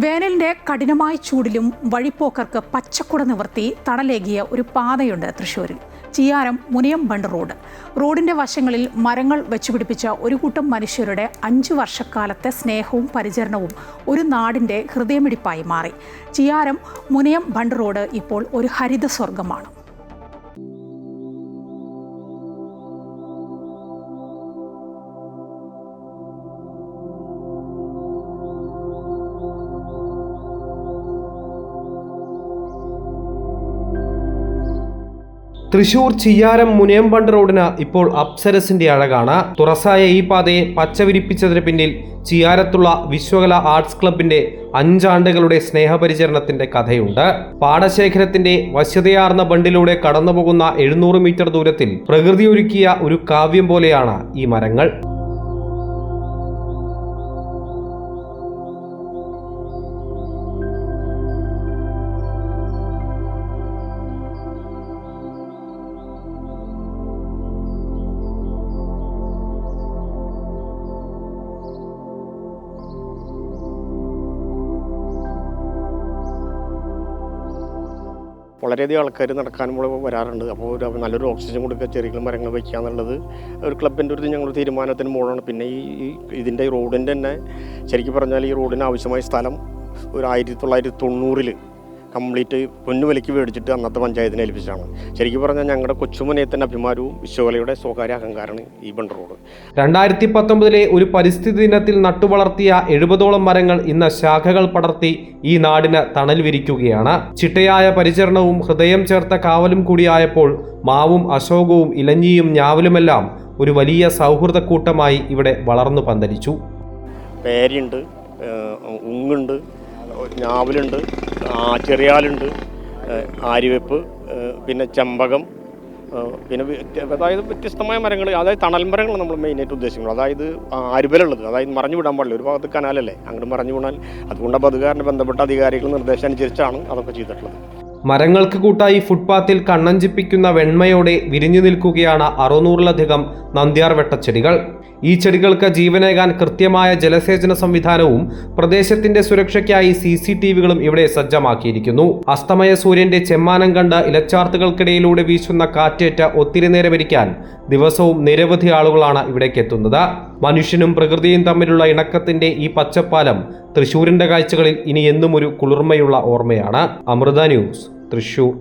വേനലിന്റെ കഠിനമായ ചൂടിലും വഴിപ്പോക്കർക്ക് പച്ചക്കുട നിവർത്തി തണലേകിയ ഒരു പാതയുണ്ട് തൃശ്ശൂരിൽ. ചിയാരം മുനിയം ബണ്ട് റോഡിന്റെ വശങ്ങളിൽ മരങ്ങൾ വെച്ചുപിടിപ്പിച്ച ഒരു കൂട്ടം മനുഷ്യരുടെ 5 വർഷക്കാലത്തെ സ്നേഹവും പരിചരണവും ഒരു നാടിന്റെ ഹൃദയമിടിപ്പായി മാറി. ചിയാരം മുനിയം ബണ്ട് റോഡ് ഇപ്പോൾ ഒരു ഹരിത സ്വർഗമാണ്. തൃശൂർ ചിയാരം മുനിയം ബണ്ട് റോഡിന് ഇപ്പോൾ അപ്സരസിന്റെ അഴകാണ്. തുറസായ ഈ പാതയെ പച്ചവിരിപ്പിച്ചതിന് പിന്നിൽ ചിയാരത്തുള്ള വിശ്വകല ആർട്സ് ക്ലബിന്റെ 5 ആണ്ടുകളുടെ സ്നേഹപരിചരണത്തിന്റെ കഥയുണ്ട്. പാടശേഖരത്തിന്റെ വശ്യതയാർന്ന ബണ്ടിലൂടെ കടന്നുപോകുന്ന 700 മീറ്റർ ദൂരത്തിൽ പ്രകൃതി ഒരുക്കിയ ഒരു കാവ്യം പോലെയാണ് ഈ മരങ്ങൾ. വളരെയധികം ആൾക്കാർ നടക്കാനും വരാറുണ്ട്. അപ്പോൾ നല്ലൊരു ഓക്സിജൻ കൊടുക്കുക, ചെറിയ മരങ്ങൾ വയ്ക്കുക എന്നുള്ളത് ഒരു ക്ലബിൻ്റെ ഒരു ഞങ്ങൾ തീരുമാനത്തിന് മുകളിലാണ്. പിന്നെ ഇതിൻ്റെ റോഡിൻ്റെ തന്നെ ശരിക്കും പറഞ്ഞാൽ ഈ റോഡിന് ആവശ്യമായ സ്ഥലം ഒരു 1990 കംപ്ലീറ്റ് പൊന്നുവിലയ്ക്ക് മേടിച്ചിട്ട് അന്നത്തെ പഞ്ചായത്തിനെ ഏൽപ്പിച്ചാണ്. ശരിക്കും പറഞ്ഞാൽ ഞങ്ങളുടെ കൊച്ചുമനയത്തിൻ്റെ അഭിമാനവും വിശ്വകലയുടെ സ്വകാര്യ അഹങ്കാരമാണ് ഈ ബണ്ട് റോഡ്. 2019 ഒരു പരിസ്ഥിതി ദിനത്തിൽ നട്ടുവളർത്തിയ 70ഓളം മരങ്ങൾ ഇന്ന് ശാഖകൾ പടർത്തി ഈ നാടിന് തണൽ വിരിക്കുകയാണ്. ചിട്ടയായ പരിചരണവും ഹൃദയം ചേർത്ത കാവലും കൂടിയായപ്പോൾ മാവും അശോകവും ഇലഞ്ഞിയും ഞാവലുമെല്ലാം ഒരു വലിയ സൗഹൃദ കൂട്ടമായി ഇവിടെ വളർന്നു പന്തലിച്ചു. പേരയുണ്ട്, ഉങ്ങുണ്ട്, ഞാവലുണ്ട്, ചെറിയാലുണ്ട്, ആര്യവേപ്പ്, പിന്നെ ചെമ്പകം, പിന്നെ അതായത് വ്യത്യസ്തമായ മരങ്ങൾ, അതായത് തണൽ മരങ്ങൾ നമ്മൾ മെയിനായിട്ട് ഉദ്ദേശിക്കുന്നത്. അതായത് അരുവലുള്ളത്, അതായത് മറഞ്ഞു വിടാൻ പാടില്ല. ഒരു ഭാഗത്ത് കനാലല്ലേ, അങ്ങോട്ട് മറഞ്ഞു വിടാൻ. അതുകൊണ്ട് അപ്പോൾ അതുകാരനെ ബന്ധപ്പെട്ട അധികാരികൾ നിർദ്ദേശം അനുസരിച്ചാണ് അതൊക്കെ ചെയ്തിട്ടുള്ളത്. മരങ്ങൾക്ക് കൂട്ടായി ഫുട്പാത്തിൽ കണ്ണഞ്ചിപ്പിക്കുന്ന വെണ്മയോടെ വിരിഞ്ഞു നിൽക്കുകയാണ് 600-ലധികം നന്ദ്യാർ വെട്ടച്ചെടികൾ. ഈ ചെടികൾക്ക് ജീവനേകാൻ കൃത്യമായ ജലസേചന സംവിധാനവും പ്രദേശത്തിന്റെ സുരക്ഷയ്ക്കായി CCTVകളും ഇവിടെ സജ്ജമാക്കിയിരിക്കുന്നു. അസ്തമയ സൂര്യന്റെ ചെമ്മാനം കണ്ട് ഇലച്ചാർത്തുകൾക്കിടയിലൂടെ വീശുന്ന കാറ്റേറ്റ് ഒത്തിരി നേരം ഇരിക്കാൻ ദിവസവും നിരവധി ആളുകളാണ് ഇവിടേക്ക് എത്തുന്നത്. മനുഷ്യനും പ്രകൃതിയും തമ്മിലുള്ള ഇണക്കത്തിന്റെ ഈ പച്ചപ്പാലം തൃശ്ശൂരിന്റെ കാഴ്ചകളിൽ ഇനി എന്നും ഒരു കുളിർമയുള്ള ഓർമ്മയാണ്. അമൃത ന്യൂസ്, തൃശ്ശൂർ.